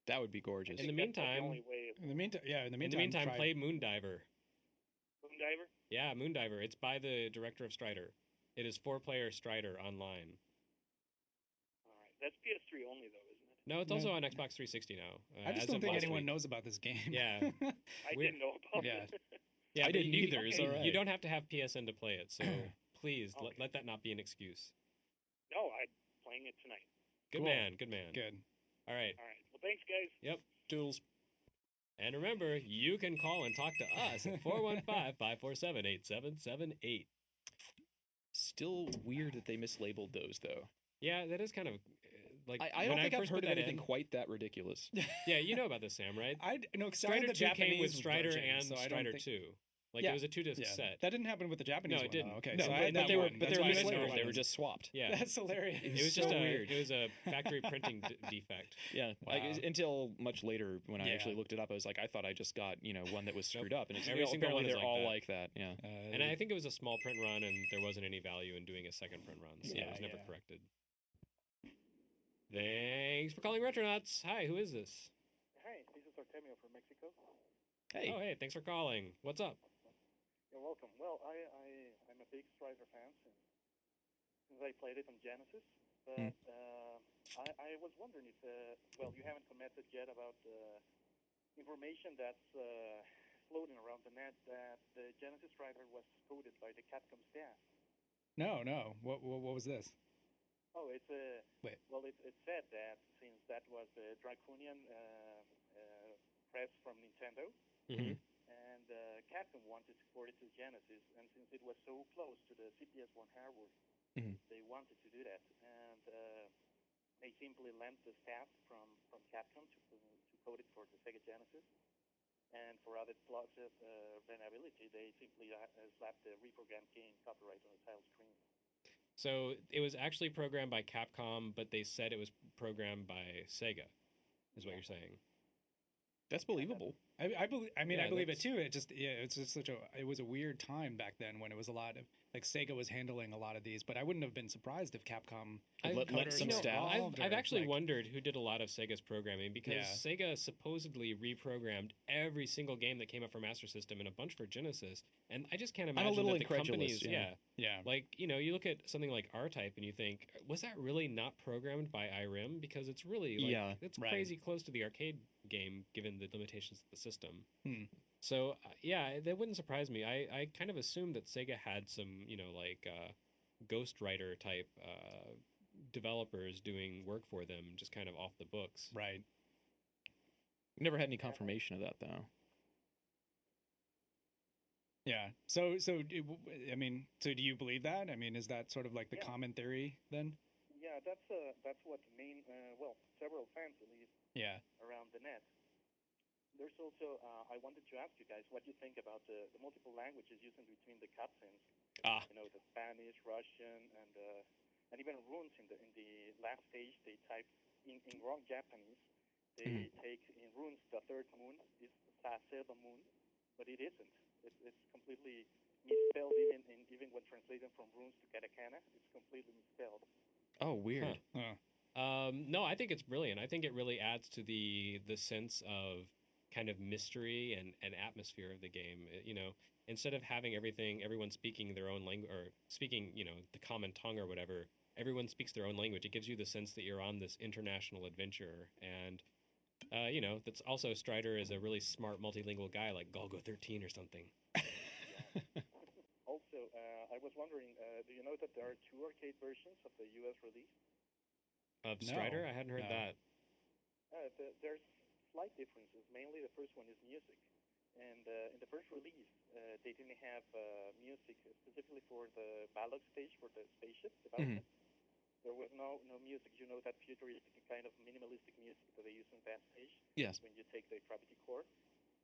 That would be I gorgeous. In the think that's not the meantime, only way. In the meantime, yeah. in the meantime, try. play Moondiver. Moondiver. Yeah, Moondiver. It's by the director of Strider. It is 4-player Strider online. All right, that's PS3 only though, isn't it? No, it's No. also on Xbox 360 now. I just as don't of think last anyone week. knows about this game. Yeah. I We're- didn't know about Yeah. it. Yeah, I but didn't you, either. It's you- all right. You don't have to have PSN to play it, so please Okay. let that not be an excuse. No, I'm playing it tonight. Good Cool. man, good man. Good. All right. All right. Well, thanks, guys. Duels. And remember, you can call and talk to us at 415-547-8778. Still weird that they mislabeled those, though. Yeah, that is kind of like I when don't think I've first heard put of that anything in- quite that ridiculous. Yeah, you know about this, Sam, right? I know Strider 2 the Japanese came with Strider version, and so I don't Strider think- 2. Like Yeah. it was a 2-disc Yeah, set. that didn't happen with the Japanese No, it one. didn't. Though. Okay, No, so I but, had but that they were one. but That's they were why I didn't know mislabeled. about They were it. just swapped. Yeah. That's hilarious. It was so just a weird. it was a factory printing defect. Yeah, Wow. until much later when I Yeah. actually looked it up, I was like, I thought I just got one that was screwed up, and it's Every single apparently one is they're like all that. like that. Yeah, And I think it was a small print run, and there wasn't any value in doing a second print run, so Yeah, it was never yeah. corrected. Thanks for calling Retronauts. Hi, who is this? Hi, this is Artemio from Mexico. hey, Oh, hey, thanks for calling. What's up? You're welcome. Well, I'm a big Strider fan since I played it on Genesis. But I was wondering if, well, you haven't commented yet about information that's floating around the net that the Genesis Strider was coded by the Capcom staff. No. What was this? Oh, it's Wait. well, it said that since that was the Draconian press from Nintendo, Mm-hmm. and Capcom wanted to port it to Genesis, and since it was so close to the CPS-1 hardware, Mhm. they wanted to do that, and they simply lent the staff from Capcom to code it for the Sega Genesis, and for added plus vulnerability, they simply slapped the reprogrammed game copyright on the title screen. So it was actually programmed by Capcom, but they said it was programmed by Sega, is what you're saying. that's believable. I believe. I mean, Yeah, I believe it that's- too. It's just such a. It was a weird time back then when it was a lot of like Sega was handling a lot of these, but I wouldn't have been surprised if Capcom Let coders some were staff- involved I've or, actually like- wondered who did a lot of Sega's programming because Yeah. Sega supposedly reprogrammed every single game that came up for Master System and a bunch for Genesis, and I just can't a imagine little that the incredulous, companies, yeah. Yeah. like you look at something like R-Type and you think, was that really not programmed by IRIM? Because it's really Yeah, it's right. crazy close to the arcade game given the limitations of the system. Hmm. So yeah, that wouldn't surprise me. I kind of assumed that Sega had some ghostwriter type developers doing work for them, just kind of off the books. Right. Never had any confirmation of that though. Yeah. I mean, so do you believe that? I mean, is that sort of like the Yeah. common theory then? Yeah, that's what the main several fans believe Yeah. around the net. There's also I wanted to ask you guys what you think about the multiple languages used in between the cutscenes. Ah. You know, the Spanish, Russian, and even runes in the last stage. They type in wrong Japanese. They take in runes the third moon is Saseba moon, but it isn't. It's completely misspelled even when translated from runes to katakana. It's completely misspelled. Oh, weird. No, I think it's brilliant. I think it really adds to the sense of kind of mystery and atmosphere of the game. Instead of having everyone speaking their own language or speaking, the common tongue or whatever, everyone speaks their own language. It gives you the sense that you're on this international adventure. And, that's also Strider is a really smart multilingual guy like Golgo 13 or something. Also, I was wondering, do you know that there are two arcade versions of the U.S. release? Of No. Strider? I hadn't heard No. that. There's slight differences. Mainly, the first one is music, and in the first release, they didn't have music specifically for the ballad stage for the spaceship development. There was no music. You know that futuristic kind of minimalistic music that they use in that stage. Yes. When you take the gravity core,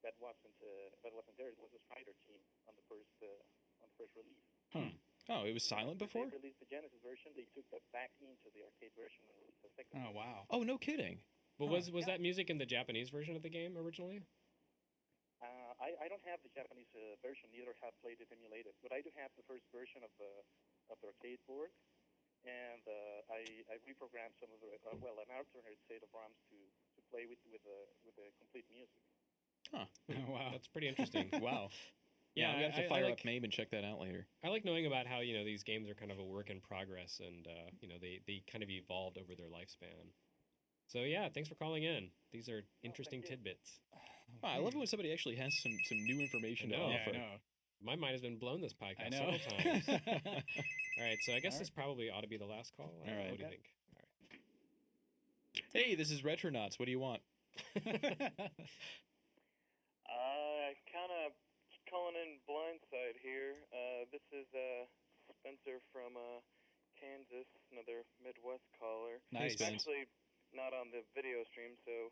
that wasn't there. It was a Strider team on the first release. Oh, it was silent before? When they released the Genesis version, they took that back into the arcade version and released the second. Oh wow. Oh, no kidding. But was that music in the Japanese version of the game originally? I don't have the Japanese version, neither have played it emulated, but I do have the first version of the arcade board, and I reprogrammed some of the an alternate state of ROMs to play with the complete music. Huh. Wow. That's pretty interesting. Wow. Yeah, I'm gonna have to I fire like- up MAME and check that out later. I like knowing about how these games are kind of a work in progress, and they kind of evolved over their lifespan. So yeah, thanks for calling in. These are interesting you. tidbits. Wow, I love it when somebody actually has some new information to I know. Yeah, offer. I know. My mind has been blown this podcast I know. several times. All right, so I guess All this probably ought to be the last call. I don't know. right. What do you Okay. think? All right. Hey, this is Retronauts. What do you want? Kind of calling in blindside here. This is Spencer from Kansas, another Midwest caller. Nice. Spence. Actually, not on the video stream, so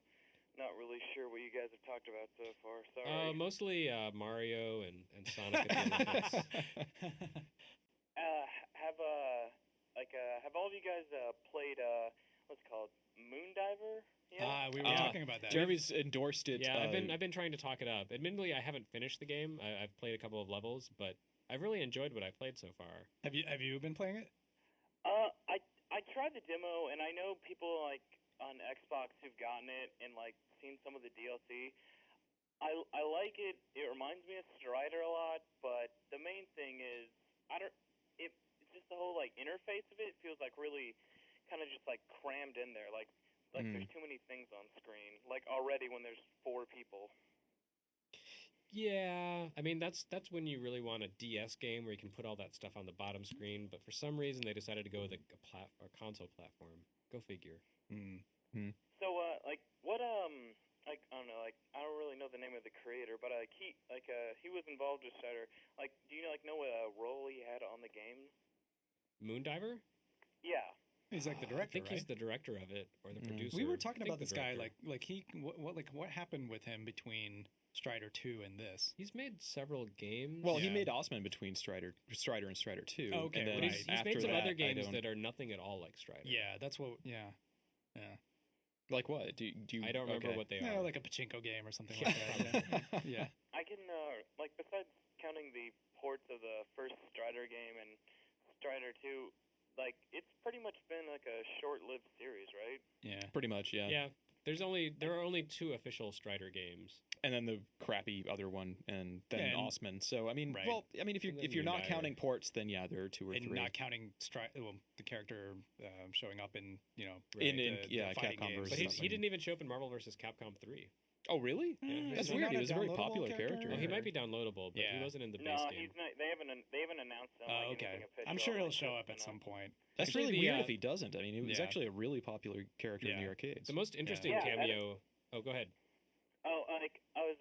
not really sure what you guys have talked about so far. Sorry. Mostly Mario and Sonic at the Olympics. Have all of you guys played what's it called Moondiver? Yeah. We were talking about that. Jeremy's endorsed it. Yeah, I've been trying to talk it up. Admittedly, I haven't finished the game. I've played a couple of levels, but I've really enjoyed what I've played so far. Have you been playing it? I tried the demo, and I know people like on Xbox who've gotten it and like seen some of the DLC. I like it. It reminds me of Strider a lot, but the main thing is it's just the whole like interface of it feels like really kind of just like crammed in there. Like there's too many things on screen. Like already when there's 4 people. Yeah, I mean that's when you really want a DS game where you can put all that stuff on the bottom screen. But for some reason, they decided to go with a console platform. Go figure. So like what like I don't know, like I don't really know the name of the creator, but he was involved with Strider. Like, do you know what role he had on the game? Moondiver? Yeah. He's like the director, I think right? he's the director of it or the producer. We were talking I think about the this guy, director. what happened with him between Strider 2 and this? He's made several games. Well, he Yeah. made Osman between Strider and Strider 2. Oh, okay, and then But right. he's after made some that, other I games don't- that are nothing at all like Strider. Yeah, that's what. Yeah. Like what? Do you? I don't remember okay. what they Yeah, are. like a pachinko game or something like that. Yeah. I can like besides counting the ports of the first Strider game and Strider 2, like it's pretty much been like a short-lived series, right? Yeah. Pretty much, yeah. Yeah. There are only 2 official Strider games. And then the crappy other one, and then Yeah, and- Osman. So I mean, Right. well, I mean, if And then you're not Moondiver. counting ports, then yeah, there are 2 or And 3. not counting the character showing up in In- the fighting Capcom games. versus But Stuff he didn't even show up in Marvel vs. Capcom 3. Oh, really? Yeah. That's Is he weird. not He a was a very downloadable popular character? character. Well, he might be downloadable, but he Yeah. wasn't in the No, base game. he's not. They haven't announced him. Oh, like, okay. anything official. I'm sure he'll like, show just up at some announced. point. That's Actually, really the, weird uh, if he doesn't. I mean, he was Yeah. actually a really popular character in the Yeah. arcades. The most interesting Yeah, cameo. Oh, go ahead. Oh, like I was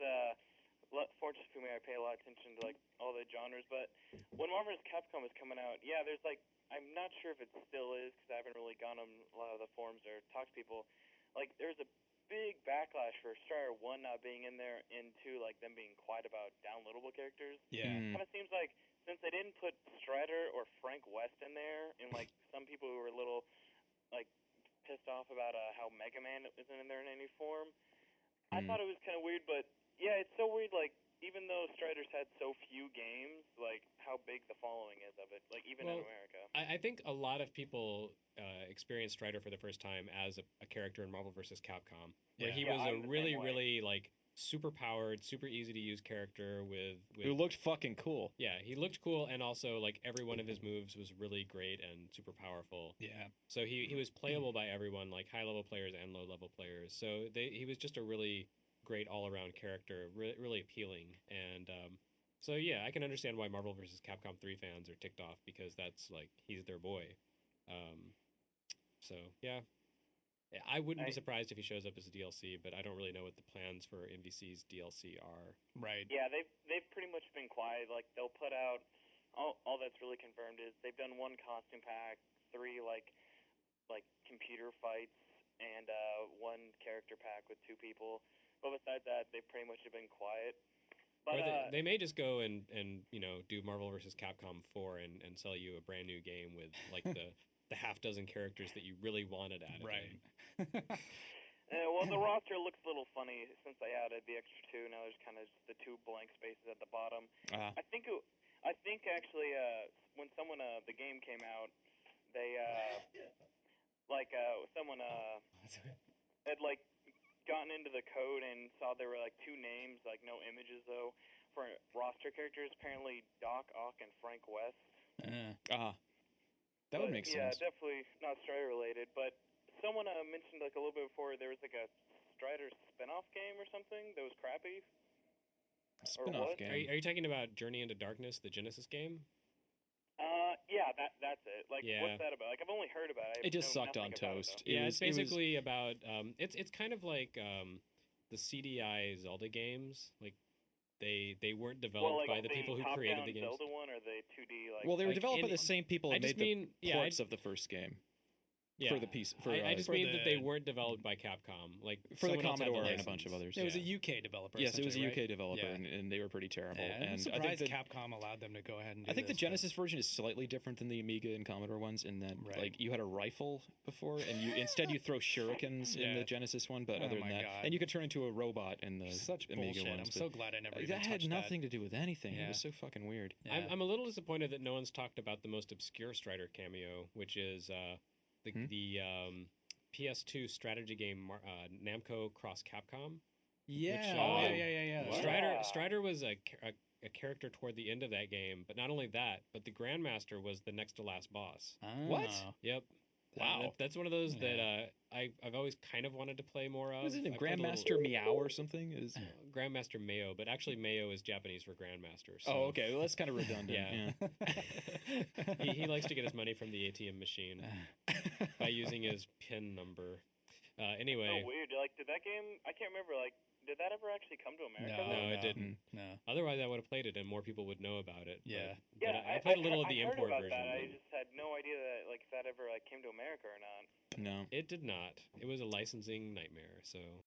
fortunate for me, I pay a lot of attention to like all the genres. But when Marvel vs. Capcom was coming out, yeah, there's like I'm not sure if it still is because I haven't really gone on a lot of the forums or talked to people. Like there's a big backlash for Strider 1 not being in there, and 2 like them being quiet about downloadable characters. Yeah. Kind of seems like since they didn't put Strider or Frank West in there, and like some people who were a little like pissed off about how Mega Man isn't in there in any form. I thought it was kind of weird, but yeah, it's so weird. Like even though Strider's had so few games, like how big the following is of it, like even in Well, America. I think a lot of people experienced Strider for the first time as a character in Marvel vs. Capcom, where he Yeah, was I'm a the really, same way. really like super powered, super easy to use character with Who looked fucking cool. yeah, he looked cool, and also like every one of his moves was really great and super powerful. Yeah. So he was playable by everyone, like high level players and low level players. So he was just a really great all around character, really appealing. And so yeah, I can understand why Marvel vs. Capcom 3 fans are ticked off because that's like he's their boy. So yeah. I wouldn't be surprised if he shows up as a DLC, but I don't really know what the plans for MVC's DLC are. Right. Yeah, they've pretty much been quiet. Like they'll put out all that's really confirmed is they've done 1 costume pack, 3 like computer fights, and 1 character pack with 2 people. But besides that, they pretty much have been quiet. But Or they may just go and do Marvel vs. Capcom 4 and sell you a brand new game with like the half dozen characters that you really wanted out of Right. it. well, the roster looks a little funny since they added the extra 2. Now there's kind of just the 2 blank spaces at the bottom. I think actually when someone the game came out, they someone had like gotten into the code and saw there were like two names, like no images though, for roster characters. Apparently, Doc Ock and Frank West. That would make Yeah, sense. definitely not Strider related. But someone mentioned like a little bit before there was like a Strider spin-off game or something that was crappy. Spin-off what? game. Are you talking about Journey into Darkness, the Genesis game? Yeah, that's it. Like, Yeah. what's that about? Like, I've only heard about it. I It just know sucked on nothing about it, toast. though. Yeah, was- it's basically about it's kind of like the CDI Zelda games. Like they weren't developed Well, like by the people who created the games. Zelda one or the 2D like. well, they were like, developed by in- the same people I that just made mean- the yeah, ports of the first game Yeah, for the piece. For I just for mean that they the- weren't developed by Capcom. Like for the someone else had Commodore and a license. bunch of others. It was a yeah. UK developer. Yes, it was a essentially, UK right? developer, Yeah. and they were pretty terrible. Yeah, I'm and I surprised think Capcom allowed them to go ahead and do I think the this, but- Genesis version is slightly different than the Amiga and Commodore ones in that, Right. like, you had a rifle before, and instead you throw shurikens in Yeah. the Genesis one. But Oh other my than that, God. and you could turn into a robot in the Such Amiga bullshit. ones. I'm but so glad I never even that had touched nothing to do with anything. It Yeah. was so fucking weird. Yeah. I'm a little disappointed that no one's talked about the most obscure Strider cameo, which is the PS2 strategy game Namco Cross Capcom. Yeah. Which, yeah. Wow. Strider was a character toward the end of that game, but not only that, but the Grandmaster was the next to last boss. What? Oh. Yep. Wow. That's one of those Yeah. that I've always kind of wanted to play more of. Was it in I played a Grandmaster Meow or something? Is Grandmaster Mayo, but actually Mayo is Japanese for Grandmaster. So oh, okay. Well, that's kind of redundant. Yeah. yeah. he likes to get his money from the ATM machine by using his PIN number. Anyway, Oh, weird. Like, did that game? I can't remember. Like, did that ever actually come to America? No, No, it didn't. No. otherwise I would have played it and more people would know about it. Yeah. but Yeah, I played a little of the I heard import about version. that. I just had no idea that like if that ever like came to America or not. No. It did not. It was a licensing nightmare. So